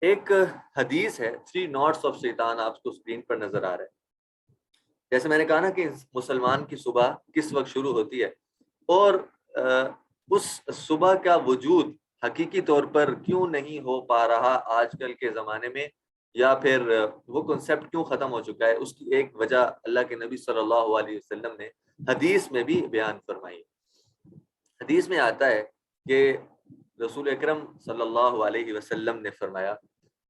ایک حدیث ہے 3 ناٹس آف شیطان، آپ کو اسکرین پر نظر آ رہا ہے. جیسے میں نے کہا نا کہ مسلمان کی صبح کس وقت شروع ہوتی ہے، اور اس صبح کا وجود حقیقی طور پر کیوں نہیں ہو پا رہا آج کل کے زمانے میں، یا پھر وہ کنسیپٹ کیوں ختم ہو چکا ہے، اس کی ایک وجہ اللہ کے نبی صلی اللہ علیہ وسلم نے حدیث میں بھی بیان فرمائی. حدیث میں آتا ہے کہ رسول اکرم صلی اللہ علیہ وسلم نے فرمایا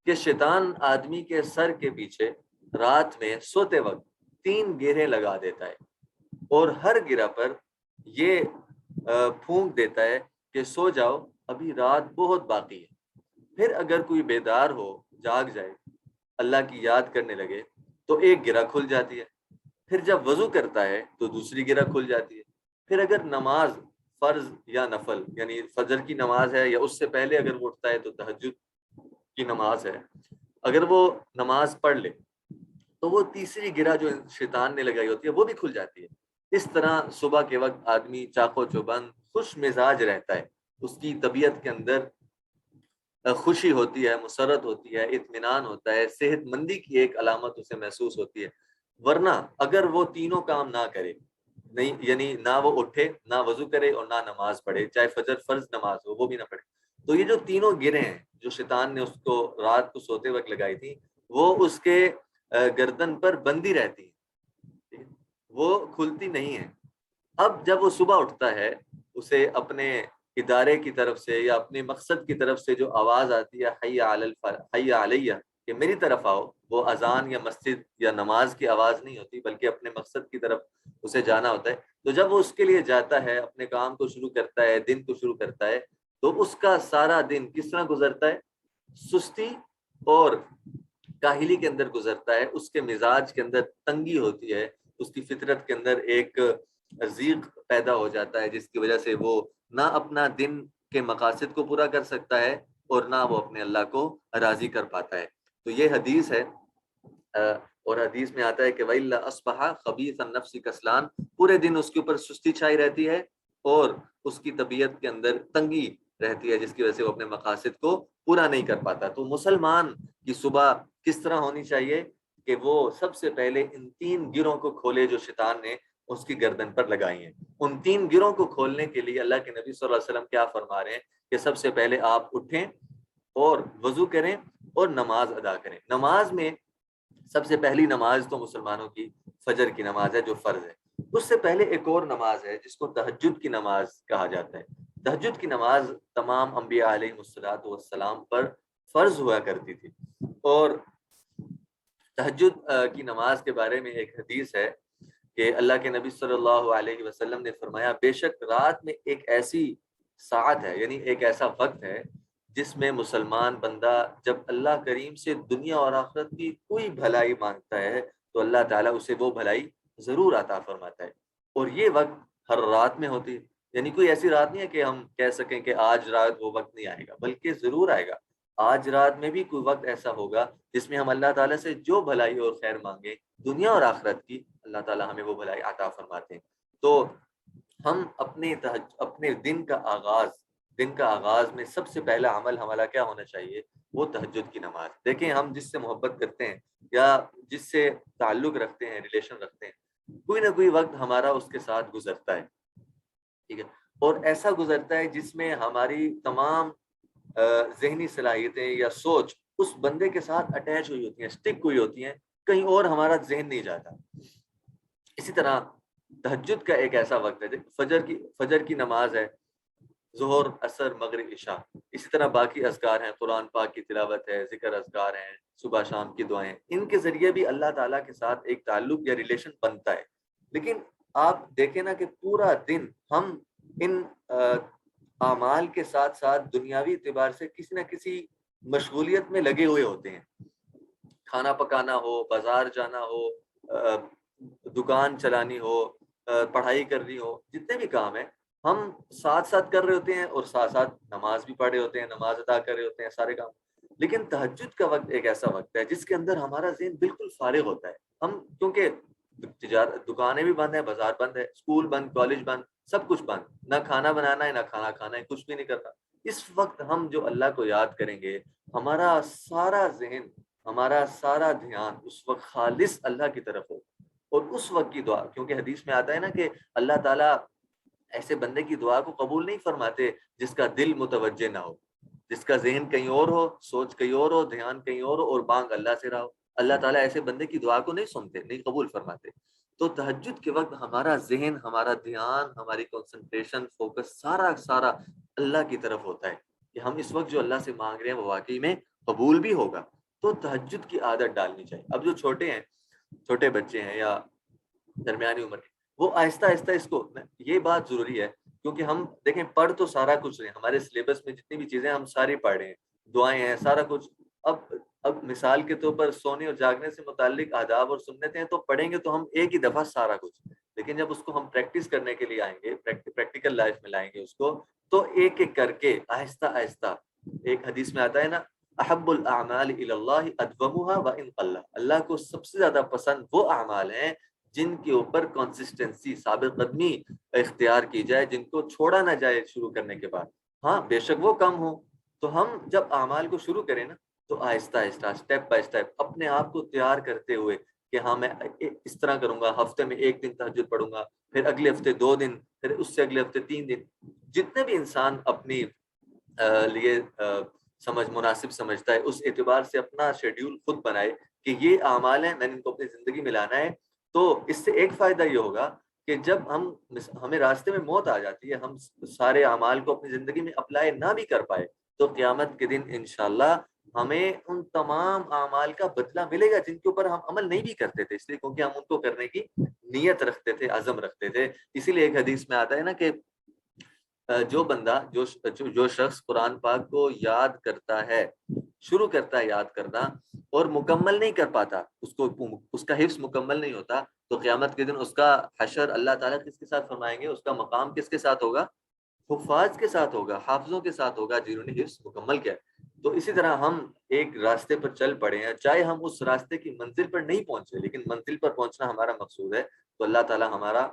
کہ شیطان آدمی کے سر کے پیچھے رات میں سوتے وقت 3 گیرے لگا دیتا ہے، اور ہر گرہ پر یہ پھونک دیتا ہے کہ سو جاؤ، ابھی رات بہت باقی ہے. پھر اگر کوئی بیدار ہو، جاگ جائے، اللہ کی یاد کرنے لگے تو ایک گرہ کھل جاتی ہے. پھر جب وضو کرتا ہے تو دوسری گرہ کھل جاتی ہے. پھر اگر نماز فرض یا نفل، یعنی فجر کی نماز ہے یا اس سے پہلے اگر وہ اٹھتا ہے تو تہجد کی نماز ہے، اگر وہ نماز پڑھ لے تو وہ تیسری گرہ جو شیطان نے لگائی ہوتی ہے وہ بھی کھل جاتی ہے. اس طرح صبح کے وقت آدمی چاق و چوبند خوش مزاج رہتا ہے، اس کی طبیعت کے اندر خوشی ہوتی ہے، مسرت ہوتی ہے، اطمینان ہوتا ہے، صحت مندی کی ایک علامت اسے محسوس ہوتی ہے. ورنہ اگر وہ تینوں کام نہ کرے، نہیں یعنی نہ وہ اٹھے، نہ وضو کرے اور نہ نماز پڑھے، چاہے فجر فرض نماز ہو وہ بھی نہ پڑھے، تو یہ جو تینوں گرہیں ہیں جو شیطان نے اس کو رات کو سوتے وقت لگائی تھی، وہ اس کے گردن پر بندی رہتی ہے، وہ کھلتی نہیں ہے. اب جب وہ صبح اٹھتا ہے، اسے اپنے ادارے کی طرف سے یا اپنے مقصد کی طرف سے جو آواز آتی ہے حی علی حی علیہ، کہ میری طرف آؤ، وہ اذان یا مسجد یا نماز کی آواز نہیں ہوتی بلکہ اپنے مقصد کی طرف اسے جانا ہوتا ہے. تو جب وہ اس کے لیے جاتا ہے، اپنے کام کو شروع کرتا ہے، دن کو شروع کرتا ہے، تو اس کا سارا دن کس طرح گزرتا ہے؟ سستی اور کاہلی کے اندر گزرتا ہے. اس کے مزاج کے اندر تنگی ہوتی ہے، اس کی فطرت کے اندر ایک ضیق پیدا ہو جاتا ہے، جس کی وجہ سے وہ نہ اپنا دن کے مقاصد کو پورا کر سکتا ہے اور نہ وہ اپنے اللہ کو راضی کر پاتا ہے. تو یہ حدیث ہے، اور حدیث میں آتا ہے کہ وَإِلَّا أَصْبَحَ خَبِيثَ النَّفْسِ كَسْلَانٍ، پورے دن اس کے اوپر سستی چھائی رہتی ہے اور اس کی طبیعت کے اندر تنگی رہتی ہے، جس کی وجہ سے وہ اپنے مقاصد کو پورا نہیں کر پاتا. تو مسلمان کی صبح کس طرح ہونی چاہیے کہ وہ سب سے پہلے ان 3 گروں کو کھولے جو شیطان نے اس کی گردن پر لگائی ہیں. ان 3 گروں کو کھولنے کے لیے اللہ کے نبی صلی اللہ علیہ وسلم کیا فرما رہے ہیں کہ سب سے پہلے آپ اٹھیں اور وضو کریں اور نماز ادا کریں. نماز میں سب سے پہلی نماز تو مسلمانوں کی فجر کی نماز ہے جو فرض ہے. اس سے پہلے ایک اور نماز ہے جس کو تہجد کی نماز کہا جاتا ہے. تہجد کی نماز تمام انبیاء علیہ السلام پر فرض ہوا کرتی تھی. اور تہجد کی نماز کے بارے میں ایک حدیث ہے کہ اللہ کے نبی صلی اللہ علیہ وسلم نے فرمایا بے شک رات میں ایک ایسی ساعت ہے، یعنی ایک ایسا وقت ہے جس میں مسلمان بندہ جب اللہ کریم سے دنیا اور آخرت کی کوئی بھلائی مانگتا ہے تو اللہ تعالیٰ اسے وہ بھلائی ضرور عطا فرماتا ہے. اور یہ وقت ہر رات میں ہوتی ہے، یعنی کوئی ایسی رات نہیں ہے کہ ہم کہہ سکیں کہ آج رات وہ وقت نہیں آئے گا، بلکہ ضرور آئے گا. آج رات میں بھی کوئی وقت ایسا ہوگا جس میں ہم اللہ تعالیٰ سے جو بھلائی اور خیر مانگیں دنیا اور آخرت کی، اللہ تعالیٰ ہمیں وہ بھلائی عطا فرماتے ہیں. تو ہم اپنے دن کا آغاز میں سب سے پہلا عمل ہمارا کیا ہونا چاہیے؟ وہ تہجد کی نماز. دیکھیں ہم جس سے محبت کرتے ہیں یا جس سے تعلق رکھتے ہیں، ریلیشن رکھتے ہیں، کوئی نہ کوئی وقت ہمارا اس کے ساتھ گزرتا ہے، ٹھیک ہے، اور ایسا گزرتا ہے جس میں ہماری تمام ذہنی صلاحیتیں یا سوچ اس بندے کے ساتھ اٹیچ ہوئی ہوتی ہیں، سٹک ہوئی ہوتی ہیں، کہیں اور ہمارا ذہن نہیں جاتا. اسی طرح تہجد کا ایک ایسا وقت ہے، فجر کی نماز ہے، ظہر، عصر، مغرب، عشاء. اسی طرح باقی اذکار ہیں، قرآن پاک کی تلاوت ہے، ذکر اذکار ہیں، صبح شام کی دعائیں، ان کے ذریعے بھی اللہ تعالیٰ کے ساتھ ایک تعلق یا ریلیشن بنتا ہے. لیکن آپ دیکھیں نا کہ پورا دن ہم ان اعمال کے ساتھ ساتھ دنیاوی اعتبار سے کسی نہ کسی مشغولیت میں لگے ہوئے ہوتے ہیں. کھانا پکانا ہو، بازار جانا ہو، دکان چلانی ہو، پڑھائی کرنی ہو، جتنے بھی کام ہیں ہم ساتھ ساتھ کر رہے ہوتے ہیں اور ساتھ ساتھ نماز بھی پڑھ رہے ہوتے ہیں، نماز ادا کر رہے ہوتے ہیں، سارے کام. لیکن تہجد کا وقت ایک ایسا وقت ہے جس کے اندر ہمارا ذہن بالکل فارغ ہوتا ہے. ہم کیونکہ دکانیں بھی بند ہیں، بازار بند ہے، اسکول بند، کالج بند، سب کچھ بند، نہ کھانا بنانا ہے، نہ کھانا کھانا ہے، کچھ بھی نہیں کرنا. اس وقت ہم جو اللہ کو یاد کریں گے، ہمارا سارا ذہن، ہمارا سارا دھیان اس وقت خالص اللہ کی طرف ہو، اور اس وقت کی دعا، کیونکہ حدیث میں آتا ہے نا کہ اللہ تعالیٰ ایسے بندے کی دعا کو قبول نہیں فرماتے جس کا دل متوجہ نہ ہو، جس کا ذہن کہیں اور ہو، سوچ کہیں اور ہو، دھیان کہیں اور ہو، اور بانگ اللہ سے رہا ہو۔ اللہ تعالیٰ ایسے بندے کی دعا کو نہیں سنتے، نہیں قبول فرماتے۔ تو تہجد کے وقت ہمارا ذہن، ہمارا دھیان، ہماری کنسنٹریشن، فوکس سارا سارا اللہ کی طرف ہوتا ہے کہ ہم اس وقت جو اللہ سے مانگ رہے ہیں وہ واقعی میں قبول بھی ہوگا۔ تو تہجد کی عادت ڈالنی چاہیے۔ اب جو چھوٹے ہیں، چھوٹے بچے ہیں یا درمیانی عمر کے، وہ آہستہ آہستہ اس کو، یہ بات ضروری ہے کیونکہ ہم دیکھیں پڑھ تو سارا کچھ رہے ہیں، ہمارے سلیبس میں جتنی بھی چیزیں ہم ساری پڑھ رہے ہیں، دعائیں ہیں، سارا کچھ۔ اب مثال کے طور پر سونے اور جاگنے سے متعلق آداب اور سنتیں ہیں تو پڑھیں گے تو ہم ایک ہی دفعہ سارا کچھ، لیکن جب اس کو ہم پریکٹس کرنے کے لیے آئیں گے، پریکٹیکل لائف میں لائیں گے اس کو، تو ایک ایک کر کے آہستہ آہستہ۔ ایک حدیث میں آتا ہے نا، احب الاعمال الی اللہ ادومها وان قل، اللہ کو سب سے زیادہ پسند وہ اعمال ہیں جن کے اوپر کنسسٹنسی، ثابت قدمی اختیار کی جائے، جن کو چھوڑا نہ جائے شروع کرنے کے بعد۔ ہاں بے شک وہ کم ہو، تو ہم جب اعمال کو شروع کریں نا تو آہستہ آہستہ، اسٹیپ بائی اسٹیپ، اپنے آپ کو تیار کرتے ہوئے کہ ہاں میں اس طرح کروں گا، ہفتے میں ایک دن تہجد پڑھوں گا، پھر اگلے ہفتے 2 دن، پھر اس سے اگلے ہفتے 3 دن۔ جتنے بھی انسان اپنی لیے سمجھ مناسب سمجھتا ہے، اس اعتبار سے اپنا شیڈیول خود بنائے کہ یہ اعمال ہیں، میں نے ان کو اپنی زندگی میں لانا ہے۔ تو اس سے ایک فائدہ یہ ہوگا کہ جب ہمیں راستے میں موت آ جاتی ہے، ہم سارے اعمال کو اپنی زندگی میں اپلائی نہ بھی کر پائے، تو قیامت کے دن انشاءاللہ ہمیں ان تمام اعمال کا بدلہ ملے گا جن کے اوپر ہم عمل نہیں بھی کرتے تھے، اس لیے کیونکہ ہم ان کو کرنے کی نیت رکھتے تھے، عزم رکھتے تھے۔ اسی لیے ایک حدیث میں آتا ہے نا کہ جو بندہ، جو شخص قرآن پاک کو یاد کرتا ہے، شروع کرتا ہے یاد کرنا اور مکمل نہیں کر پاتا، اس کا حفظ مکمل نہیں ہوتا، تو قیامت کے دن اس کا حشر اللہ تعالیٰ کس کے ساتھ فرمائیں گے؟ اس کا مقام کس کے ساتھ ہوگا؟ حفاظ کے ساتھ ہوگا، حافظوں کے ساتھ ہوگا جنہوں نے حفظ مکمل کیا۔ تو اسی طرح ہم ایک راستے پر چل پڑے ہیں، چاہے ہم اس راستے کی منزل پر نہیں پہنچے، لیکن منزل پر پہنچنا ہمارا مقصود ہے، تو اللہ تعالیٰ ہمارا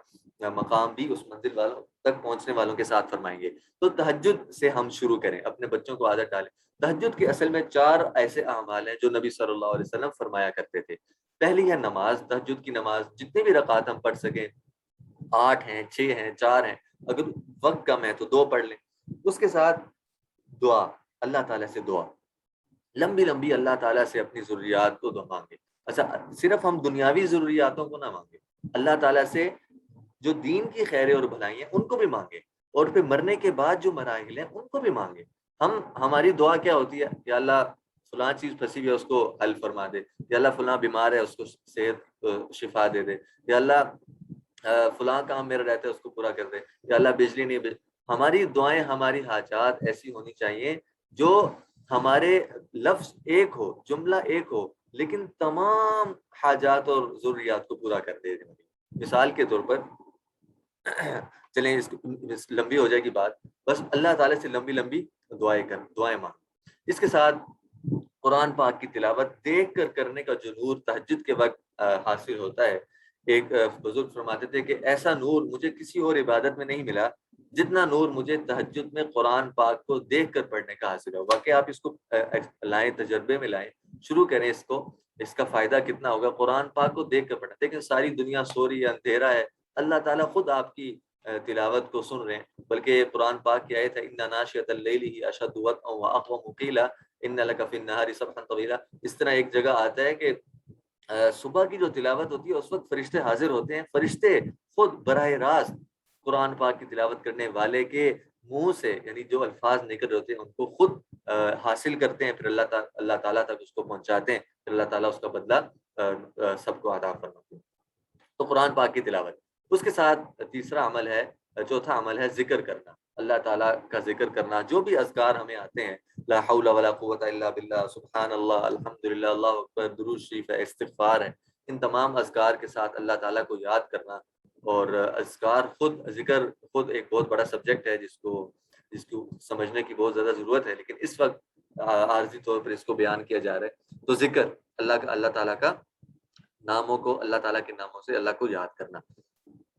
مقام بھی اس منزل والوں تک پہنچنے والوں کے ساتھ فرمائیں گے۔ تو تہجد سے ہم شروع کریں، اپنے بچوں کو عادت ڈالیں۔ تہجد کے اصل میں 4 ایسے اعمال ہیں جو نبی صلی اللہ علیہ وسلم فرمایا کرتے تھے۔ پہلی ہے نماز، تہجد کی نماز، جتنی بھی رکعات ہم پڑھ سکیں، 8 ہیں، 6 ہیں، 4 ہیں، اگر وقت کم ہے تو 2 پڑھ لیں۔ اس کے ساتھ دعا، اللہ تعالیٰ سے دعا، لمبی لمبی اللہ تعالیٰ سے اپنی ضروریات کو دعا مانگے۔ اچھا، صرف ہم دنیاوی ضروریاتوں کو نہ مانگے، اللہ تعالیٰ سے جو دین کی خیریں اور بھلائیاں ان کو بھی مانگے، اور پھر مرنے کے بعد جو مراحل ہیں ان کو بھی مانگے۔ ہماری دعا کیا ہوتی ہے؟ یا اللہ فلاں چیز پھنسی ہوئی ہے اس کو حل فرما دے، یا اللہ فلاں بیمار ہے اس کو صحت شفا دے دے، یا اللہ فلاں کام میرا رہتا ہے اس کو پورا کر دے، یا اللہ بجلی نہیں ہماری دعائیں، ہماری حاجات ایسی ہونی چاہیے جو ہمارے لفظ ایک ہو، جملہ ایک ہو، لیکن تمام حاجات اور ضروریات کو پورا کر دے۔ مثال کے طور پر چلیں لمبی ہو جائے گی بات، بس اللہ تعالیٰ سے لمبی لمبی دعائیں مانگ۔ اس کے ساتھ قرآن پاک کی تلاوت دیکھ کر کرنے کا جو نور تہجد کے وقت حاصل ہوتا ہے، ایک بزرگ فرماتے تھے کہ ایسا نور مجھے کسی اور عبادت میں نہیں ملا جتنا نور مجھے تہجد میں قرآن پاک کو دیکھ کر پڑھنے کا حاصل ہو۔ واقعی آپ اس کو لائیں، تجربے میں لائیں، شروع کریں اس کو، اس کا فائدہ کتنا ہوگا۔ قرآن پاک کو دیکھ کر پڑھنا، لیکن ساری دنیا سو رہی ہے، اندھیرا ہے، اللہ تعالیٰ خود آپ کی تلاوت کو سن رہے ہیں۔ بلکہ قرآن پاک کی آیت ہے ان ناشئۃ اللیل ہی اشد وطئا واقوم قیلا ان لک فی النہار سبحا طویلا۔ اس طرح ایک جگہ آتا ہے کہ صبح کی جو تلاوت ہوتی ہے اس وقت فرشتے حاضر ہوتے ہیں، فرشتے خود براہ راست قرآن پاک کی تلاوت کرنے والے کے منہ سے، یعنی جو الفاظ نکل رہے ہوتے ہیں ان کو خود حاصل کرتے ہیں، پھر اللہ تعالیٰ تک اس کو پہنچاتے ہیں، پھر اللہ تعالیٰ اس کا بدلہ سب کو عطا فرماتے ہیں۔ تو قرآن پاک کی تلاوت، اس کے ساتھ تیسرا عمل ہے، چوتھا عمل ہے ذکر کرنا، اللہ تعالیٰ کا ذکر کرنا۔ جو بھی اذکار ہمیں آتے ہیں، لا حول ولا قوت الا باللہ، سبحان اللہ، الحمدللہ، اللہ اکبر، درود شریف ہے، استغفار ہے، ان تمام اذکار کے ساتھ اللہ تعالیٰ کو یاد کرنا۔ اور اذکار خود، ذکر خود ایک بہت بڑا سبجیکٹ ہے جس کو سمجھنے کی بہت زیادہ ضرورت ہے، لیکن اس وقت عارضی طور پر اس کو بیان کیا جا رہا ہے۔ تو ذکر، اللہ تعالیٰ کا ناموں کو، اللہ تعالیٰ کے ناموں سے اللہ کو یاد کرنا۔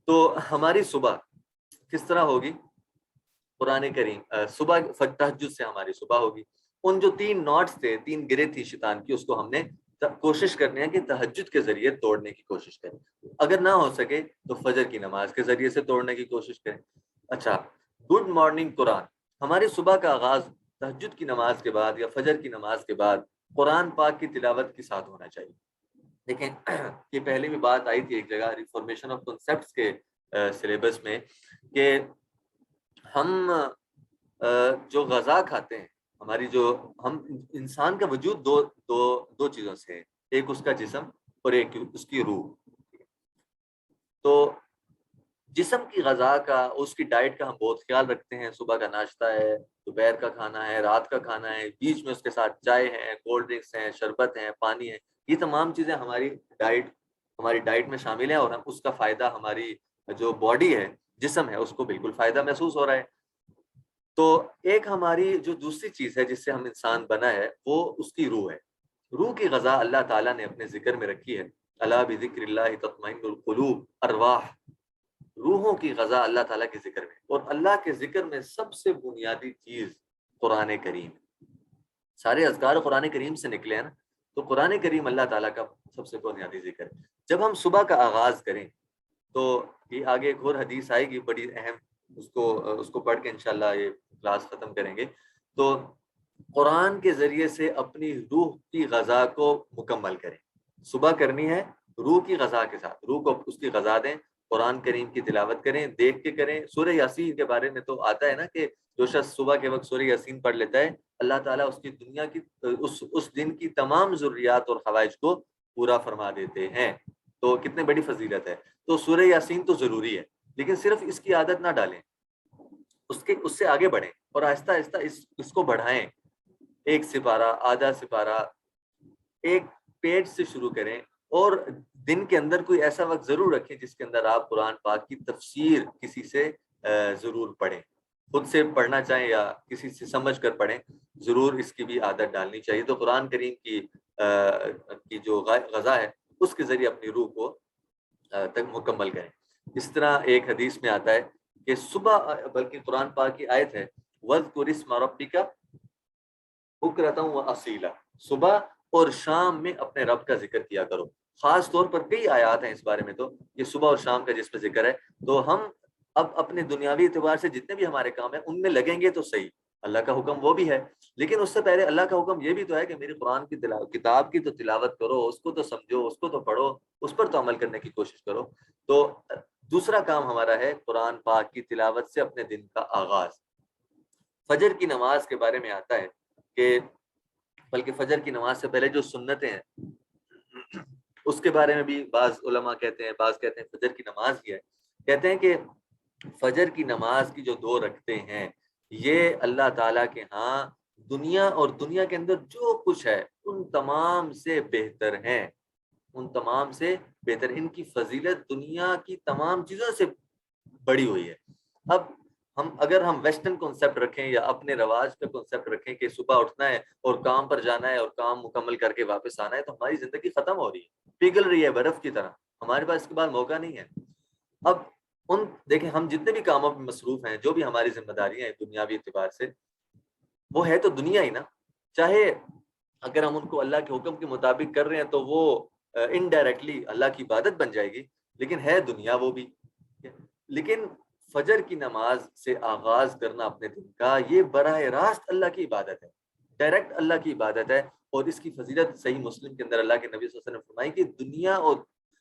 تو ہماری صبح کس طرح ہوگی؟ قرآن کریم، صبح تہجد سے ہماری صبح ہوگی، ان جو 3 ناٹس تھے، 3 گرے تھی شیطان کی، اس کو ہم نے کوشش کرنی ہے کہ تہجد کے ذریعے توڑنے کی کوشش کریں. اگر نہ ہو سکے تو فجر کی نماز کے ذریعے سے توڑنے کی کوشش کریں. اچھا، گڈ مارننگ قرآن. ہماری صبح کا آغاز تہجد کی نماز کے بعد یا فجر کی نماز کے بعد قرآن پاک کی تلاوت کے ساتھ ہونا چاہیے. دیکھیں یہ پہلے بھی بات آئی تھی ایک جگہ ریفارمیشن آف کنسیپٹس کے سلیبس میں، کہ ہم جو غذا کھاتے ہیں، ہماری جو ہم انسان کا وجود دو چیزوں سے ہے، ایک اس کا جسم اور ایک اس کی روح. تو جسم کی غذا کا، اس کی ڈائٹ کا ہم بہت خیال رکھتے ہیں. صبح کا ناشتہ ہے، دوپہر کا کھانا ہے، رات کا کھانا ہے، بیچ میں اس کے ساتھ چائے ہے، کولڈ ڈرنکس ہیں، شربت ہیں، پانی ہے. یہ تمام چیزیں ہماری ڈائٹ میں شامل ہیں، اور ہم اس کا فائدہ، ہماری جو باڈی ہے، جسم ہے، اس کو بالکل فائدہ محسوس ہو رہا ہے. تو ایک ہماری جو دوسری چیز ہے جس سے ہم انسان بنا ہے، وہ اس کی روح ہے. روح کی غذا اللہ تعالیٰ نے اپنے ذکر میں رکھی ہے. الا بذکر اللہ تطمئن القلوب، ارواح. روحوں کی غذا اللہ تعالیٰ کے ذکر میں، اور اللہ کے ذکر میں سب سے بنیادی چیز قرآن کریم. سارے اذکار قرآن کریم سے نکلے ہیں نا، تو قرآن کریم اللہ تعالیٰ کا سب سے بنیادی ذکر ہے. جب ہم صبح کا آغاز کریں تو یہ آگے ایک اور حدیث آئے گی بڑی اہم، اس کو پڑھ کے انشاءاللہ یہ کلاس ختم کریں گے. تو قرآن کے ذریعے سے اپنی روح کی غذا کو مکمل کریں. صبح کرنی ہے روح کی غذا کے ساتھ، روح کو اس کی غذا دیں. قرآن کریم کی تلاوت کریں، دیکھ کے کریں. سورہ یاسین کے بارے میں تو آتا ہے نا کہ جو شخص صبح کے وقت سورہ یاسین پڑھ لیتا ہے، اللہ تعالیٰ اس کی دنیا کی اس دن کی تمام ضروریات اور خوائش کو پورا فرما دیتے ہیں. تو کتنے بڑی فضیلت ہے. تو سورہ یاسین تو ضروری ہے، لیکن صرف اس کی عادت نہ ڈالیں، اس سے آگے بڑھیں اور آہستہ آہستہ اس کو بڑھائیں. 1 سپارہ، آدھا سپارہ، ایک پیج سے شروع کریں، اور دن کے اندر کوئی ایسا وقت ضرور رکھیں جس کے اندر آپ قرآن پاک کی تفسیر کسی سے ضرور پڑھیں. خود سے پڑھنا چاہیں یا کسی سے سمجھ کر پڑھیں، ضرور اس کی بھی عادت ڈالنی چاہیے. تو قرآن کریم کی جو غذا ہے، اس کے ذریعے اپنی روح کو تک مکمل کریں. اس طرح ایک حدیث میں آتا ہے کہ صبح، بلکہ قرآن پاک کی آیت ہے، وَاذْكُرِ اسْمَ رَبِّكَ بُكْرَةً وَأَصِيلًا، صبح اور شام میں اپنے رب کا ذکر کیا کرو. خاص طور پر کئی آیات ہیں اس بارے میں، تو یہ صبح اور شام کا جس میں ذکر ہے. تو ہم اب اپنے دنیاوی اعتبار سے جتنے بھی ہمارے کام ہیں ان میں لگیں گے تو صحیح. اللہ کا حکم وہ بھی ہے، لیکن اس سے پہلے اللہ کا حکم یہ بھی تو ہے کہ میری قرآن کی کتاب کی تو تلاوت کرو، اس کو تو سمجھو، اس کو تو پڑھو، اس پر تو عمل کرنے کی کوشش کرو. تو دوسرا کام ہمارا ہے قرآن پاک کی تلاوت سے اپنے دن کا آغاز. فجر کی نماز کے بارے میں آتا ہے کہ بلکہ فجر کی نماز سے پہلے جو سنتیں ہیں اس کے بارے میں بھی بعض علماء کہتے ہیں، بعض کہتے ہیں فجر کی نماز ہی ہے. کہتے ہیں کہ فجر کی نماز کی جو 2 رکعتیں ہیں، یہ اللہ تعالیٰ کے ہاں دنیا اور دنیا کے اندر جو کچھ ہے ان تمام سے بہتر ہیں، ان تمام سے بہتر. ان کی فضیلت دنیا کی تمام چیزوں سے بڑی ہوئی ہے. اب اگر ہم ویسٹرن کنسیپٹ رکھیں یا اپنے رواج کا کنسیپٹ رکھیں کہ صبح اٹھنا ہے اور کام پر جانا ہے اور کام مکمل کر کے واپس آنا ہے، تو ہماری زندگی ختم ہو رہی ہے، پگھل رہی ہے برف کی طرح. ہمارے پاس اس کے بعد موقع نہیں ہے. اب دیکھیں ہم جتنے بھی کاموں میں مصروف ہیں، جو بھی ہماری ذمہ داریاں ہیں دنیاوی اعتبار سے، وہ ہے تو دنیا ہی نا. چاہے اگر ہم ان کو اللہ کے حکم کے مطابق کر رہے ہیں تو وہ انڈائریکٹلی اللہ کی عبادت بن جائے گی، لیکن ہے دنیا وہ بھی. لیکن فجر کی نماز سے آغاز کرنا اپنے دن کا، یہ براہ راست اللہ کی عبادت ہے، ڈائریکٹ اللہ کی عبادت ہے. اور اس کی فضیلت صحیح مسلم کے اندر اللہ کے نبی صلی اللہ علیہ وسلم نے فرمائی کہ دنیا اور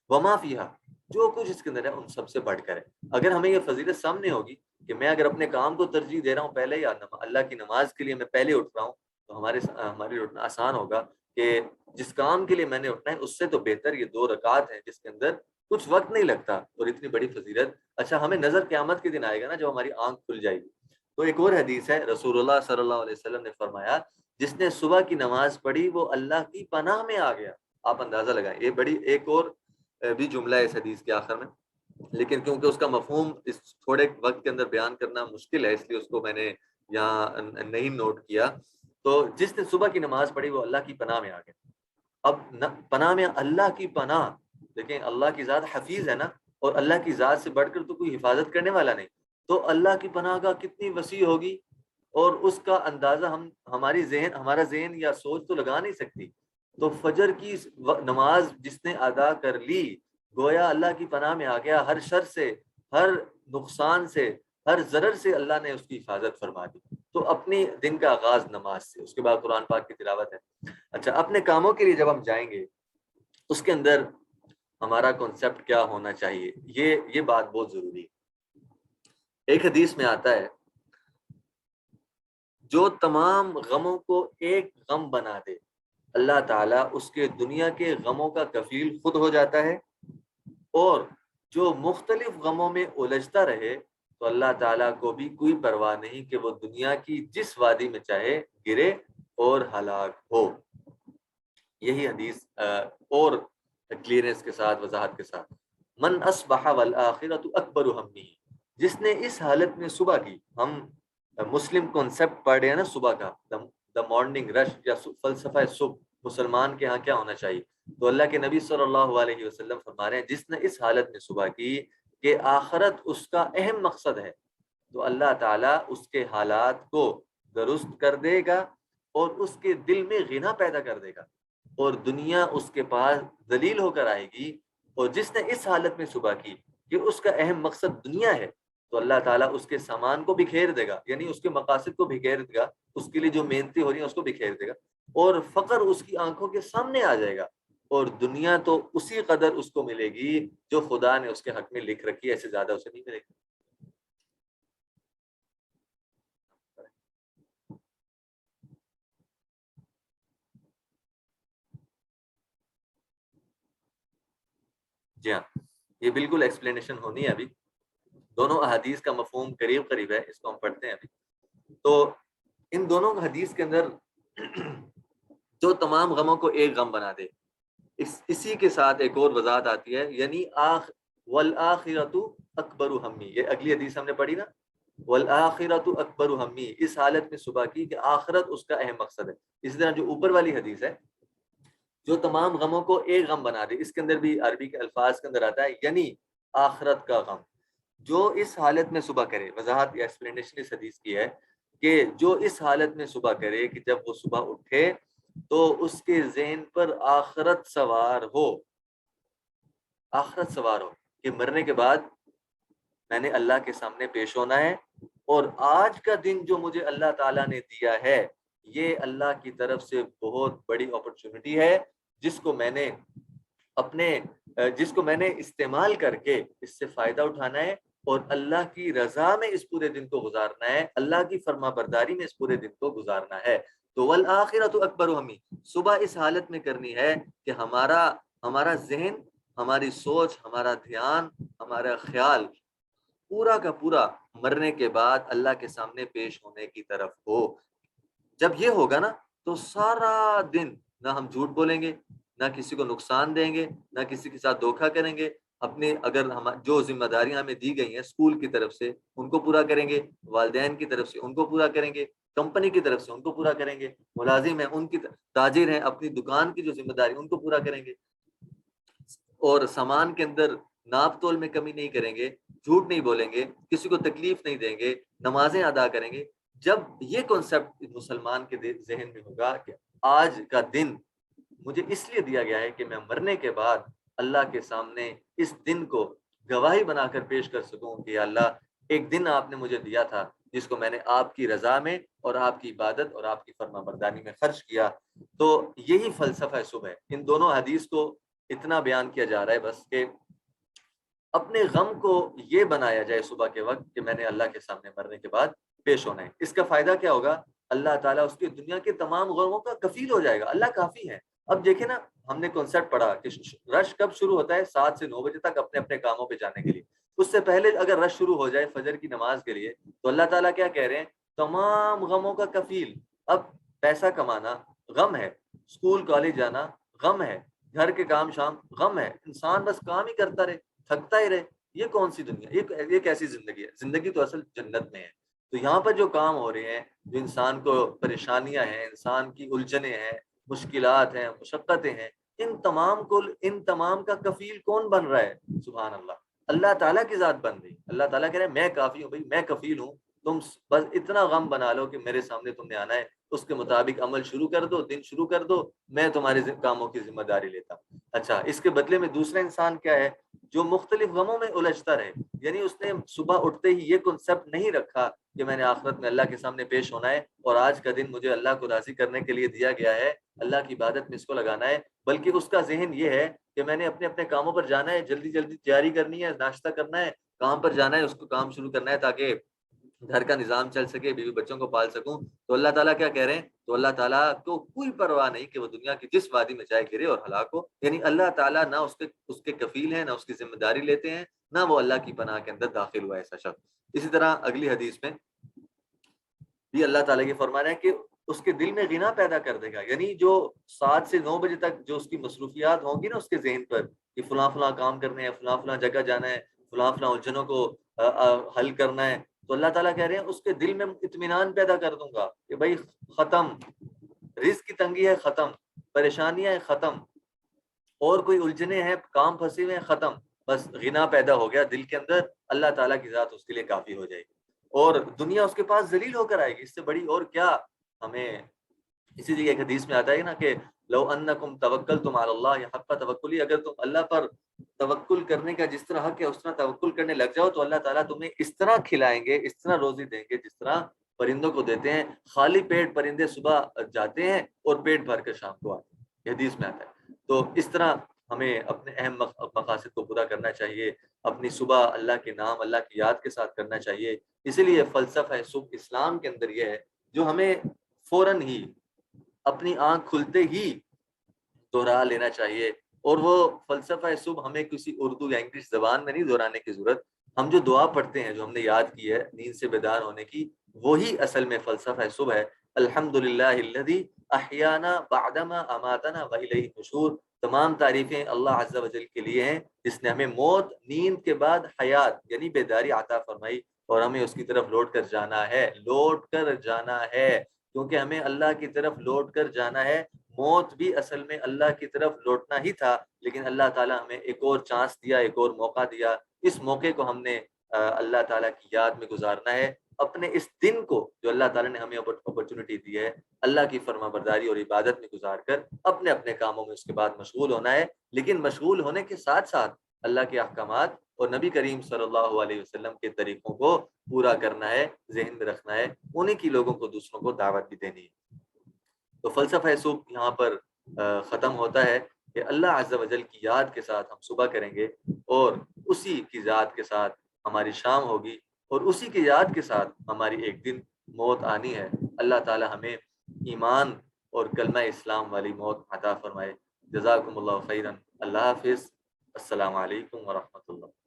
وما فیہا، جو کچھ اس کے اندر ہے ان سب سے بڑھ کر ہے. اگر ہمیں یہ فضیلت سامنے ہوگی کہ میں اگر اپنے کام کو ترجیح دے رہا ہوں پہلے، یا اللہ کی نماز کے لیے میں پہلے اٹھ رہا ہوں، تو ہماری اٹھنا آسان ہوگا کہ جس کام کے لیے میں نے اٹھنا ہے اس سے تو بہتر یہ 2 رکعات ہیں جس کے اندر کچھ وقت نہیں لگتا اور اتنی بڑی فضیلت. اچھا، ہمیں نظر قیامت کے دن آئے گا نا جب ہماری آنکھ کھل جائے گی. تو ایک اور حدیث ہے، رسول اللہ صلی اللہ علیہ وسلم نے فرمایا جس نے صبح کی نماز پڑھی وہ اللہ کی پناہ میں آ گیا. آپ اندازہ لگائیں، یہ بڑی ایک اور بھی جملہ ہے اس حدیث کے آخر میں، لیکن کیونکہ اس کا مفہوم اس تھوڑے وقت کے اندر بیان کرنا مشکل ہے، اس لیے اس کو میں نے یہاں نہیں نوٹ کیا. تو جس نے صبح کی نماز پڑھی وہ اللہ کی پناہ میں آ گیا. اب پناہ میں اللہ کی پناہ، دیکھیں اللہ کی ذات حفیظ ہے نا، اور اللہ کی ذات سے بڑھ کر تو کوئی حفاظت کرنے والا نہیں. تو اللہ کی پناہ کا کتنی وسیع ہوگی. اور اس کا اندازہ ہمارا ذہن یا سوچ تو لگا نہیں سکتی. تو فجر کی نماز جس نے ادا کر لی گویا اللہ کی پناہ میں آ گیا، ہر شر سے، ہر نقصان سے، ہر ضرر سے اللہ نے اس کی حفاظت فرما دی. تو اپنی دن کا آغاز نماز سے، اس کے بعد قرآن پاک کی تلاوت ہے. اچھا، اپنے کاموں کے لیے جب ہم جائیں گے اس کے اندر ہمارا کنسپٹ کیا ہونا چاہیے، یہ بات بہت ضروری ہے. ایک حدیث میں آتا ہے جو تمام غموں کو ایک غم بنا دے اللہ تعالیٰ اس کے دنیا کے غموں کا کفیل خود ہو جاتا ہے، اور جو مختلف غموں میں الجھتا رہے تو اللہ تعالیٰ کو بھی کوئی پرواہ نہیں کہ وہ دنیا کی جس وادی میں چاہے گرے اور ہلاک ہو. یہی حدیث اور کلیئرنس کے ساتھ، وضاحت کے ساتھ، من اصبح والآخرۃ اکبر ہمہ، جس نے اس حالت میں صبح کی، ہم مسلم کنسپٹ پڑھ رہے ہیں نا صبح کا، دا مارننگ رش یا فلسفہ صبح مسلمان کے ہاں کیا ہونا چاہیے. تو اللہ کے نبی صلی اللہ علیہ وسلم فرما رہے ہیں جس نے اس حالت میں صبح کی کہ آخرت اس کا اہم مقصد ہے تو اللہ تعالیٰ اس کے حالات کو درست کر دے گا اور اس کے دل میں غنا پیدا کر دے گا اور دنیا اس کے پاس ذلیل ہو کر آئے گی. اور جس نے اس حالت میں صبح کی کہ اس کا اہم مقصد دنیا ہے تو اللہ تعالیٰ اس کے سامان کو بکھیر دے گا، یعنی اس کے مقاصد کو بکھیر دے گا، اس کے لیے جو محنتیں ہو رہی ہیں اس کو بکھیر دے گا، اور فقر اس کی آنکھوں کے سامنے آ جائے گا. اور دنیا تو اسی قدر اس کو ملے گی جو خدا نے اس کے حق میں لکھ رکھی ہے، ایسے زیادہ اسے نہیں ملے گی. جی ہاں، یہ بالکل ایکسپلینیشن ہونی ہے. ابھی دونوں احادیث کا مفہوم قریب قریب ہے، اس کو ہم پڑھتے ہیں ابھی. تو ان دونوں حدیث کے اندر جو تمام غموں کو ایک غم بنا دے، اسی کے ساتھ ایک اور وضاحت آتی ہے، یعنی والآخرۃ اکبر ہمی. یہ اگلی حدیث ہم نے پڑھی نا، والآخرۃ اکبر ہمی، اس حالت میں صبح کی کہ آخرت اس کا اہم مقصد ہے. اسی طرح جو اوپر والی حدیث ہے جو تمام غموں کو ایک غم بنا دے، اس کے اندر بھی عربی کے الفاظ کے اندر آتا ہے یعنی آخرت کا غم. جو اس حالت میں صبح کرے، وضاحت یا ایکسپلینیشن اس حدیث کی ہے کہ جو اس حالت میں صبح کرے کہ جب وہ صبح اٹھے تو اس کے ذہن پر آخرت سوار ہو، آخرت سوار ہو کہ مرنے کے بعد میں نے اللہ کے سامنے پیش ہونا ہے، اور آج کا دن جو مجھے اللہ تعالیٰ نے دیا ہے یہ اللہ کی طرف سے بہت بڑی اپرچونٹی ہے جس کو میں نے استعمال کر کے اس سے فائدہ اٹھانا ہے اور اللہ کی رضا میں اس پورے دن کو گزارنا ہے، اللہ کی فرما برداری میں اس پورے دن کو گزارنا ہے. تو والآخرۃ اکبر ہمی، صبح اس حالت میں کرنی ہے کہ ہمارا ذہن، ہماری سوچ، ہمارا دھیان، ہمارا خیال پورا کا پورا مرنے کے بعد اللہ کے سامنے پیش ہونے کی طرف ہو. جب یہ ہوگا نا تو سارا دن نہ ہم جھوٹ بولیں گے، نہ کسی کو نقصان دیں گے، نہ کسی کے ساتھ دھوکہ کریں گے. اپنے اگر جو ذمہ داریاں ہمیں دی گئی ہیں اسکول کی طرف سے ان کو پورا کریں گے، والدین کی طرف سے ان کو پورا کریں گے، کمپنی کی طرف سے ان کو پورا کریں گے، ملازم ہیں ان کی، تاجر ہیں اپنی دکان کی جو ذمہ داری ان کو پورا کریں گے، اور سامان کے اندر ناپ تول میں کمی نہیں کریں گے، جھوٹ نہیں بولیں گے، کسی کو تکلیف نہیں دیں گے، نمازیں ادا کریں گے. جب یہ کنسپٹ مسلمان کے ذہن میں ہوگا کہ آج کا دن مجھے اس لیے دیا گیا ہے کہ میں مرنے کے بعد اللہ کے سامنے اس دن کو گواہی بنا کر پیش کر سکوں کہ اللہ ایک دن آپ نے مجھے دیا تھا جس کو میں نے آپ کی رضا میں اور آپ کی عبادت اور آپ کی فرما برداری میں خرچ کیا. تو یہی فلسفہ صبح ہے. ان دونوں حدیث کو اتنا بیان کیا جا رہا ہے بس کہ اپنے غم کو یہ بنایا جائے صبح کے وقت کہ میں نے اللہ کے سامنے مرنے کے بعد پیش ہونا ہے. اس کا فائدہ کیا ہوگا؟ اللہ تعالیٰ اس کی دنیا کے تمام غموں کا کفیل ہو جائے گا. اللہ کافی ہے. اب دیکھیں نا، ہم نے کنسپٹ پڑھا کہ رش کب شروع ہوتا ہے؟ 7 سے 9 بجے تک اپنے اپنے کاموں پہ جانے کے لیے. اس سے پہلے اگر رش شروع ہو جائے فجر کی نماز کے لیے تو اللہ تعالیٰ کیا کہہ رہے ہیں؟ تمام غموں کا کفیل. اب پیسہ کمانا غم ہے، اسکول کالج جانا غم ہے، گھر کے کام شام غم ہے، انسان بس کام ہی کرتا رہے، تھکتا ہی رہے. یہ کون سی دنیا، یہ کیسی زندگی ہے؟ زندگی تو اصل جنت میں ہے. تو یہاں پر جو کام ہو رہے ہیں، جو انسان کو پریشانیاں ہیں، انسان کی الجھنیں ہیں، مشکلات ہیں، مشقتیں ہیں، ان تمام کا کفیل کون بن رہا ہے؟ سبحان اللہ، اللہ تعالیٰ کی ذات بن رہی. اللہ تعالیٰ کہہ رہے ہیں میں کافی ہوں بھائی، میں کفیل ہوں تم بس اتنا غم بنا لو کہ میرے سامنے تم نے آنا ہے، اس کے مطابق عمل شروع کر دو، دن شروع کر دو، میں تمہارے کاموں کی ذمہ داری لیتا ہوں۔ اچھا، اس کے بدلے میں دوسرا انسان کیا ہے؟ جو مختلف غموں میں الجھتا رہے، یعنی اس نے صبح اٹھتے ہی یہ کنسپٹ نہیں رکھا کہ میں نے آخرت میں اللہ کے سامنے پیش ہونا ہے اور آج کا دن مجھے اللہ کو راضی کرنے کے لیے دیا گیا ہے، اللہ کی عبادت میں اس کو لگانا ہے، بلکہ اس کا ذہن یہ ہے کہ میں نے اپنے اپنے کاموں پر جانا ہے، جلدی جلدی تیاری کرنی ہے، ناشتہ کرنا ہے، کام پر جانا ہے، اس کو کام شروع کرنا ہے تاکہ گھر کا نظام چل سکے، بیوی بچوں کو پال سکوں۔ تو اللہ تعالیٰ کیا کہہ رہے ہیں؟ تو اللہ تعالیٰ کو کوئی پرواہ نہیں کہ وہ دنیا کی جس وادی میں چاہے گرے اور ہلاک ہو، یعنی اللہ تعالیٰ نہ اس کے کفیل ہیں، نہ اس کی ذمہ داری لیتے ہیں، نہ وہ اللہ کی پناہ کے اندر داخل ہوا ایسا شخص۔ اسی طرح اگلی حدیث میں بھی اللہ تعالیٰ کی فرمان ہے کہ اس کے دل میں غنا پیدا کر دے گا، یعنی جو 7 سے 9 بجے تک جو اس کی مصروفیات ہوں گی نا اس کے ذہن پر کہ فلاں فلاں کام کرنے ہیں، فلاں فلاں جگہ جانا ہے، فلاں فلاں الجھنوں کو حل کرنا ہے، تو اللہ تعالیٰ کہہ رہے ہیں اس کے دل میں اطمینان پیدا کر دوں گا کہ بھائی ختم، رزق کی تنگی ہے ختم، پریشانیاں ہیں ختم، اور کوئی الجھنے ہیں، کام پھنسے ہوئے ہیں ختم، بس غنا پیدا ہو گیا دل کے اندر، اللہ تعالیٰ کی ذات اس کے لیے کافی ہو جائے گی اور دنیا اس کے پاس ذلیل ہو کر آئے گی۔ اس سے بڑی اور کیا ہمیں اسی جگہ ایک حدیث میں آتا ہے نا کہ لو انکم توکلتم علی اللہ حق توکلی، اگر تم اللہ پر توکل کرنے کا جس طرح حق ہے اس طرح توکل کرنے لگ جاؤ تو اللہ تعالیٰ تمہیں اس طرح کھلائیں گے، اس طرح روزی دیں گے جس طرح پرندوں کو دیتے ہیں، خالی پیٹ پرندے صبح جاتے ہیں اور پیٹ بھر کر شام کو آتے ہیں، یہ حدیث میں آتا ہے۔ تو اس طرح ہمیں اپنے اہم مقاصد کو پورا کرنا چاہیے، اپنی صبح اللہ کے نام، اللہ کی یاد کے ساتھ کرنا چاہیے۔ اسی لیے فلسفہ صبح اسلام کے اندر یہ ہے جو ہمیں فوراً ہی اپنی آنکھ کھلتے ہی دہرا لینا چاہیے، اور وہ فلسفہ صبح ہمیں کسی اردو یا انگلش زبان میں نہیں دہرانے کی ضرورت، ہم جو دعا پڑھتے ہیں جو ہم نے یاد کی ہے نیند سے بیدار ہونے کی، وہی اصل میں فلسفہ صبح ہے۔ الحمدللہ الذی احیانا بعدما اماتنا والیہ النشور، تمام تعریفیں اللہ عز و جل کے لیے ہیں جس نے ہمیں موت، نیند کے بعد حیات یعنی بیداری عطا فرمائی، اور ہمیں اس کی طرف لوٹ کر جانا ہے، لوٹ کر جانا ہے، کیونکہ ہمیں اللہ کی طرف لوٹ کر جانا ہے۔ موت بھی اصل میں اللہ کی طرف لوٹنا ہی تھا، لیکن اللہ تعالیٰ ہمیں ایک اور چانس دیا، ایک اور موقع دیا، اس موقع کو ہم نے اللہ تعالیٰ کی یاد میں گزارنا ہے، اپنے اس دن کو جو اللہ تعالیٰ نے ہمیں اپرچونٹی دی ہے اللہ کی فرما برداری اور عبادت میں گزار کر اپنے اپنے کاموں میں اس کے بعد مشغول ہونا ہے، لیکن مشغول ہونے کے ساتھ ساتھ اللہ کے احکامات اور نبی کریم صلی اللہ علیہ وسلم کے طریقوں کو پورا کرنا ہے، ذہن میں رکھنا ہے، انہی کی لوگوں کو دوسروں کو دعوت بھی دینی ہے۔ تو فلسفہ صبح یہاں پر ختم ہوتا ہے کہ اللہ عز و جل کی یاد کے ساتھ ہم صبح کریں گے اور اسی کی ذات کے ساتھ ہماری شام ہوگی، اور اسی کی یاد کے ساتھ ہماری ایک دن موت آنی ہے۔ اللہ تعالی ہمیں ایمان اور کلمہ اسلام والی موت عطا فرمائے۔ جزاکم اللہ خیرا۔ اللہ حافظ۔ السلام علیکم ورحمۃ اللہ۔